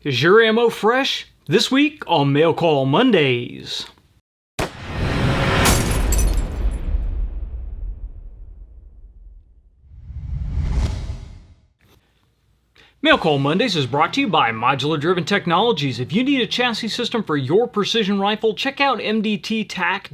Is your ammo fresh? This week on Mail Call Mondays. Mail Call Mondays is brought to you by Modular Driven Technologies. If you need a chassis system for your precision rifle, check out mdttac.com.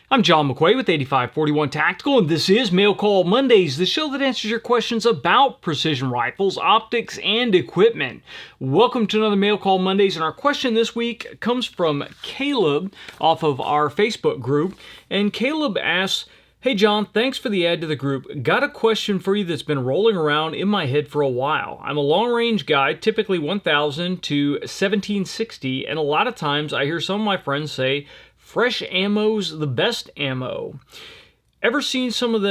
I'm John McQuay with 8541 Tactical, and this is Mail Call Mondays, the show that answers your questions about precision rifles, optics, and equipment. Welcome to another Mail Call Mondays, and our question this week comes from Caleb off of our Facebook group. And Caleb asks, "Hey John, thanks for the ad to the group. Got a question for you that's been rolling around in my head for a while. I'm a long-range guy, typically 1,000 to 1760, and a lot of times I hear some of my friends say, fresh ammo's the best ammo. Seen some of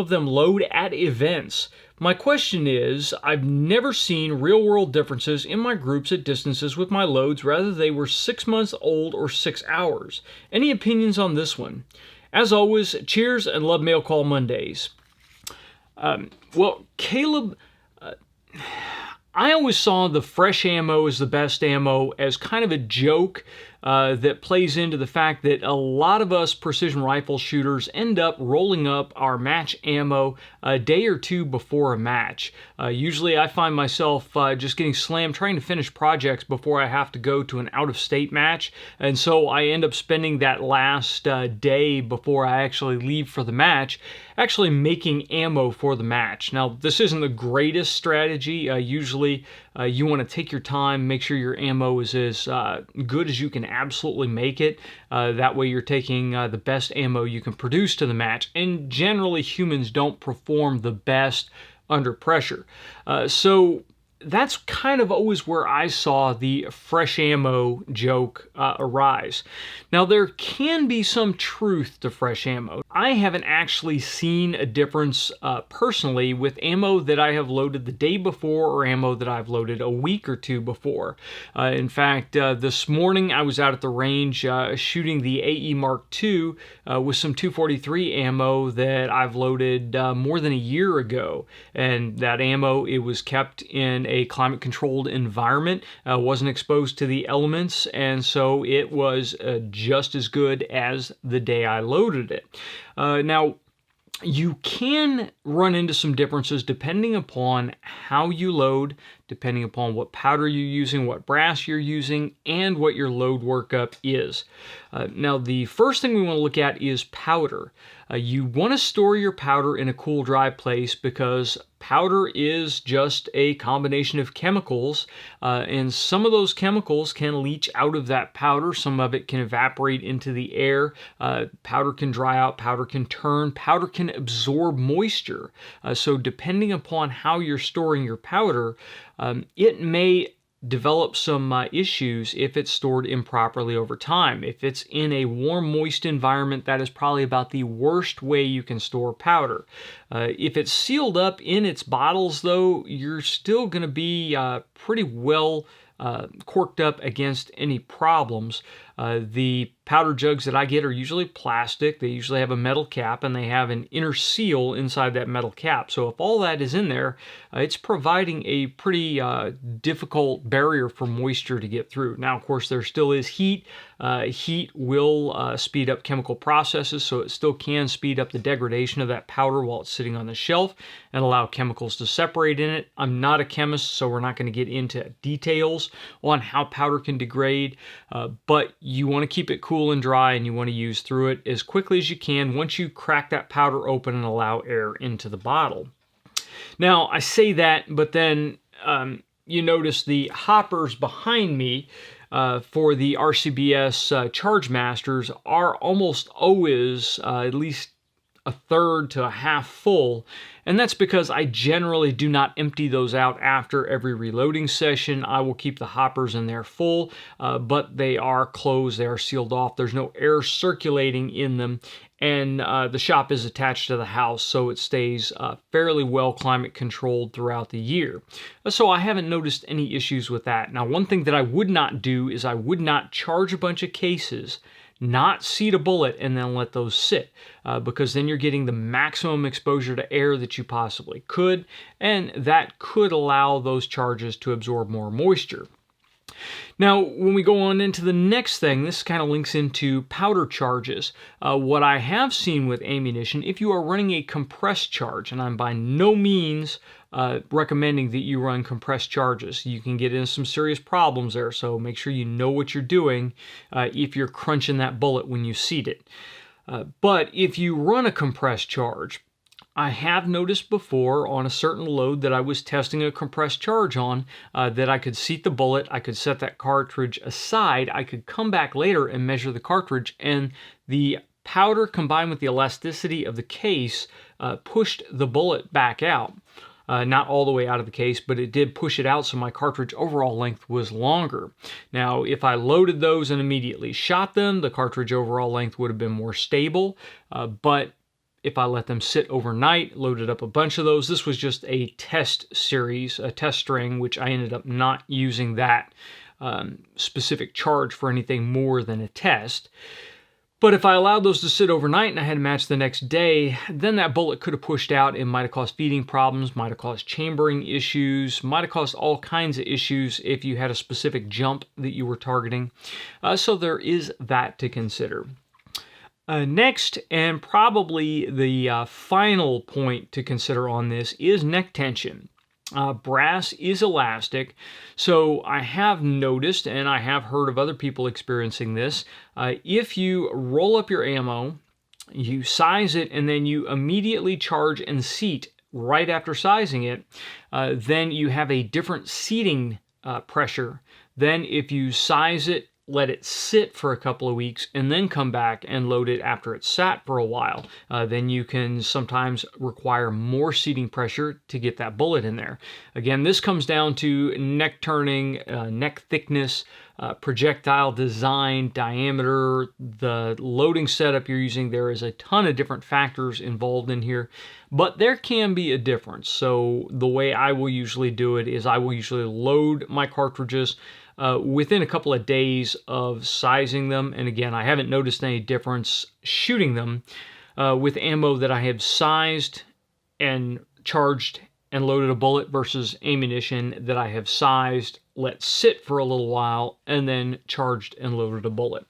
them load at events. My question is, I've never seen real-world differences in my groups at distances with my loads, rather they were 6 months old or 6 hours. Any opinions on this one? As always, cheers and love Mail Call Mondays." Well, Caleb, I always saw the fresh ammo as the best ammo as kind of a joke that plays into the fact that a lot of us precision rifle shooters end up rolling up our match ammo a day or two before a match. Usually I find myself just getting slammed trying to finish projects before I have to go to an out-of-state match, and so I end up spending that last day before I actually leave for the match actually making ammo for the match. Now, this isn't the greatest strategy. Usually you want to take your time, make sure your ammo is as good as you can absolutely make it. That way you're taking the best ammo you can produce to the match. And generally humans don't perform the best under pressure. So that's kind of always where I saw the fresh ammo joke arise. Now, there can be some truth to fresh ammo. I haven't actually seen a difference personally with ammo that I have loaded the day before or ammo that I've loaded a week or two before. In fact, this morning I was out at the range shooting the AE Mark II with some 243 ammo that I've loaded more than a year ago. And that ammo, it was kept in a climate-controlled environment, wasn't exposed to the elements, and so it was just as good as the day I loaded it. Now, you can run into some differences depending upon how you load, depending upon what powder you're using, what brass you're using, and what your load workup is. Now, the first thing we want to look at is powder. You want to store your powder in a cool, dry place because powder is just a combination of chemicals, and some of those chemicals can leach out of that powder. Some of it can evaporate into the air. Powder can dry out, powder can turn, powder can absorb moisture. So depending upon how you're storing your powder, it may develop some issues if it's stored improperly over time. If it's in a warm, moist environment, that is probably about the worst way you can store powder. If it's sealed up in its bottles, though, you're still going to be pretty well corked up against any problems. The powder jugs that I get are usually plastic. They usually have a metal cap, and they have an inner seal inside that metal cap. So if all that is in there, it's providing a pretty difficult barrier for moisture to get through. Now, of course, there still is heat. Heat will speed up chemical processes, so it still can speed up the degradation of that powder while it's sitting on the shelf and allow chemicals to separate in it. I'm not a chemist, so we're not going to get into details on how powder can degrade, but you want to keep it cool and dry, and you want to use through it as quickly as you can once you crack that powder open and allow air into the bottle. Now, I say that, but then you notice the hoppers behind me for the RCBS Charge Masters are almost always at least a third to a half full, and that's because I generally do not empty those out after every reloading session. I will keep the hoppers in there full, but they are closed, they are sealed off, there's no air circulating in them, and the shop is attached to the house, so it stays fairly well climate controlled throughout the year. So I haven't noticed any issues with that. Now, one thing that I would not do is I would not charge a bunch of cases, not seat a bullet and then let those sit, because then you're getting the maximum exposure to air that you possibly could, and that could allow those charges to absorb more moisture. Now, when we go on into the next thing, this kind of links into powder charges. What I have seen with ammunition, if you are running a compressed charge, and I'm by no means recommending that you run compressed charges. You can get into some serious problems there, so make sure you know what you're doing if you're crunching that bullet when you seat it. But if you run a compressed charge, I have noticed before on a certain load that I was testing a compressed charge on that I could seat the bullet, I could set that cartridge aside, I could come back later and measure the cartridge, and the powder combined with the elasticity of the case pushed the bullet back out. Not all the way out of the case, but it did push it out, so my cartridge overall length was longer. Now, if I loaded those and immediately shot them, the cartridge overall length would have been more stable, but if I let them sit overnight, loaded up a bunch of those, this was just a test series, a test string, which I ended up not using that specific charge for anything more than a test. But if I allowed those to sit overnight and I had a match the next day, then that bullet could have pushed out and might have caused feeding problems, might have caused chambering issues, might have caused all kinds of issues if you had a specific jump that you were targeting. So there is that to consider. Next, and probably the final point to consider on this, is neck tension. Brass is elastic, so I have noticed, and I have heard of other people experiencing this, if you roll up your ammo, you size it, and then you immediately charge and seat right after sizing it, then you have a different seating pressure than if you size it, let it sit for a couple of weeks, and then come back and load it after it's sat for a while. Then you can sometimes require more seating pressure to get that bullet in there. Again, this comes down to neck turning, neck thickness, projectile design, diameter, the loading setup you're using. There is a ton of different factors involved in here, but there can be a difference. So the way I will usually do it is I will usually load my cartridges within a couple of days of sizing them. And again, I haven't noticed any difference shooting them with ammo that I have sized and charged and loaded a bullet versus ammunition that I have sized, let sit for a little while, and then charged and loaded a bullet.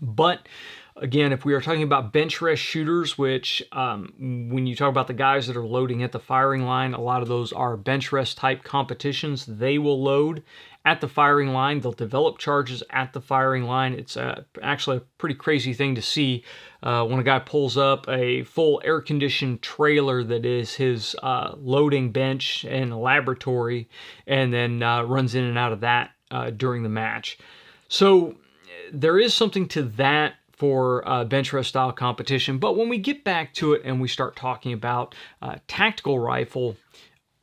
But again, if we are talking about bench rest shooters, which when you talk about the guys that are loading at the firing line, a lot of those are bench rest type competitions. They will load at the firing line. They'll develop charges at the firing line. It's actually a pretty crazy thing to see when a guy pulls up a full air-conditioned trailer that is his loading bench and laboratory, and then runs in and out of that during the match. So there is something to that for bench rest style competition. But when we get back to it and we start talking about tactical rifle,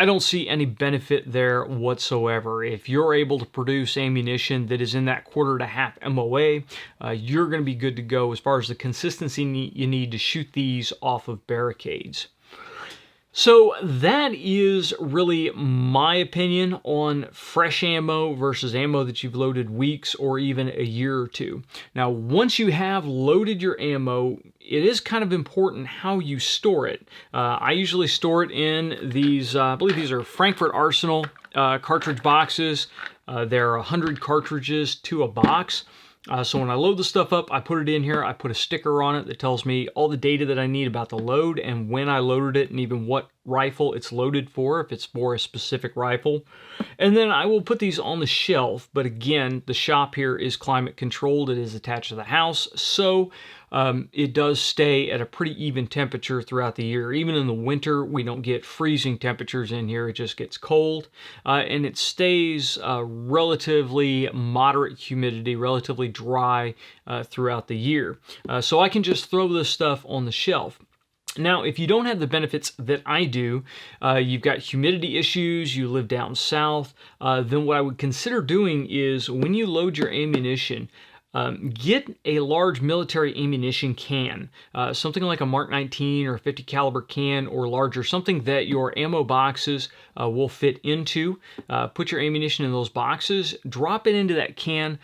I don't see any benefit there whatsoever. If you're able to produce ammunition that is in that 1/4 to 1/2 MOA, you're going to be good to go as far as the consistency you need to shoot these off of barricades. So that is really my opinion on fresh ammo versus ammo that you've loaded weeks or even a year or two. Now, once you have loaded your ammo, it is kind of important how you store it. I usually store it in these, I believe these are Frankfurt Arsenal cartridge boxes. There are 100 cartridges to a box. So when I load the stuff up, I put it in here. I put a sticker on it that tells me all the data that I need about the load and when I loaded it and even what rifle it's loaded for, if it's for a specific rifle. And then I will put these on the shelf. But again, the shop here is climate controlled. It is attached to the house. So it does stay at a pretty even temperature throughout the year. Even in the winter, we don't get freezing temperatures in here. It just gets cold. And it stays relatively moderate humidity, relatively dry throughout the year. So I can just throw this stuff on the shelf. Now, if you don't have the benefits that I do, you've got humidity issues, you live down south, then what I would consider doing is when you load your ammunition, get a large military ammunition can, something like a Mark 19 or 50 caliber can or larger, something that your ammo boxes will fit into. Put your ammunition in those boxes, drop it into that can,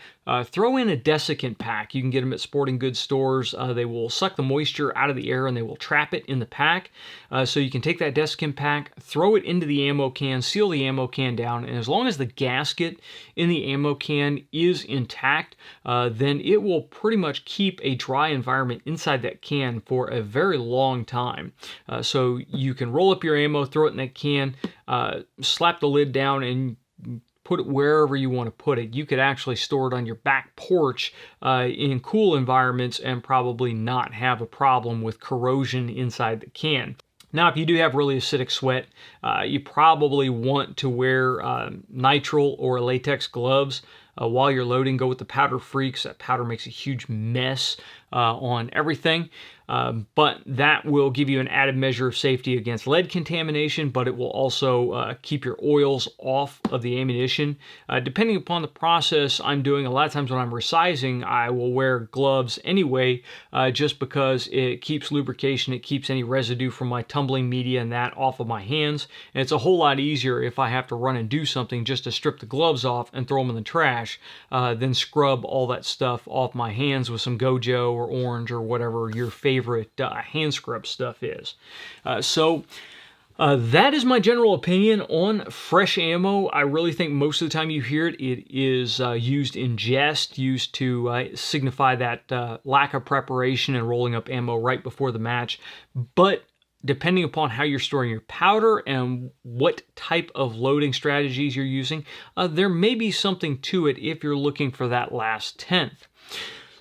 throw in a desiccant pack. You can get them at sporting goods stores. They will suck the moisture out of the air and they will trap it in the pack. So you can take that desiccant pack, throw it into the ammo can, seal the ammo can down, and as long as the gasket in the ammo can is intact, then it will pretty much keep a dry environment inside that can for a very long time. So you can roll up your ammo, throw it in that can, slap the lid down, and put it wherever you want to put it. You could actually store it on your back porch in cool environments and probably not have a problem with corrosion inside the can. Now, if you do have really acidic sweat, you probably want to wear nitrile or latex gloves while you're loading. Go with the powder free, because that powder makes a huge mess on everything. But that will give you an added measure of safety against lead contamination, but it will also keep your oils off of the ammunition. Depending upon the process I'm doing, a lot of times when I'm resizing, I will wear gloves anyway, just because it keeps lubrication, it keeps any residue from my tumbling media and that off of my hands. And it's a whole lot easier if I have to run and do something just to strip the gloves off and throw them in the trash, than scrub all that stuff off my hands with some Gojo or Orange or whatever your favorite hand scrub stuff is. That is my general opinion on fresh ammo. I really think most of the time you hear it, it is used in jest, used to signify that lack of preparation and rolling up ammo right before the match. But depending upon how you're storing your powder and what type of loading strategies you're using, there may be something to it if you're looking for that last tenth.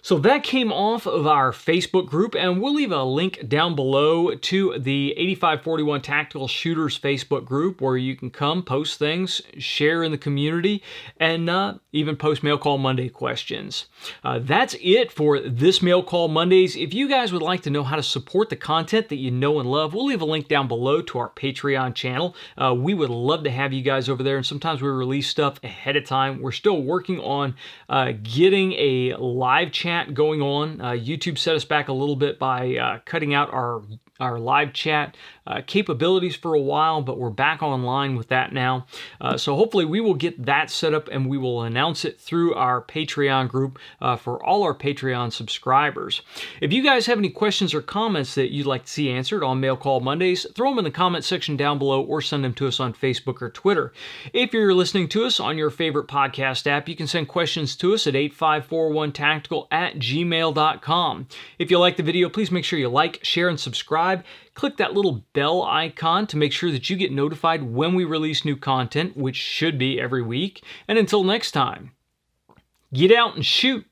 So that came off of our Facebook group, and we'll leave a link down below to the 8541 Tactical Shooters Facebook group, where you can come, post things, share in the community, and even post Mail Call Monday questions. That's it for this Mail Call Mondays. If you guys would like to know how to support the content that you know and love, we'll leave a link down below to our Patreon channel. We would love to have you guys over there, and sometimes we release stuff ahead of time. We're still working on getting a live chat going on. YouTube set us back a little bit by cutting out our live chat capabilities for a while, but we're back online with that now. So hopefully we will get that set up, and we will announce it through our Patreon group for all our Patreon subscribers. If you guys have any questions or comments that you'd like to see answered on Mail Call Mondays, throw them in the comment section down below or send them to us on Facebook or Twitter. If you're listening to us on your favorite podcast app, you can send questions to us at 8541tactical@gmail.com. If you like the video, please make sure you like, share, and subscribe. Click that little bell icon to make sure that you get notified when we release new content, which should be every week. And until next time, get out and shoot.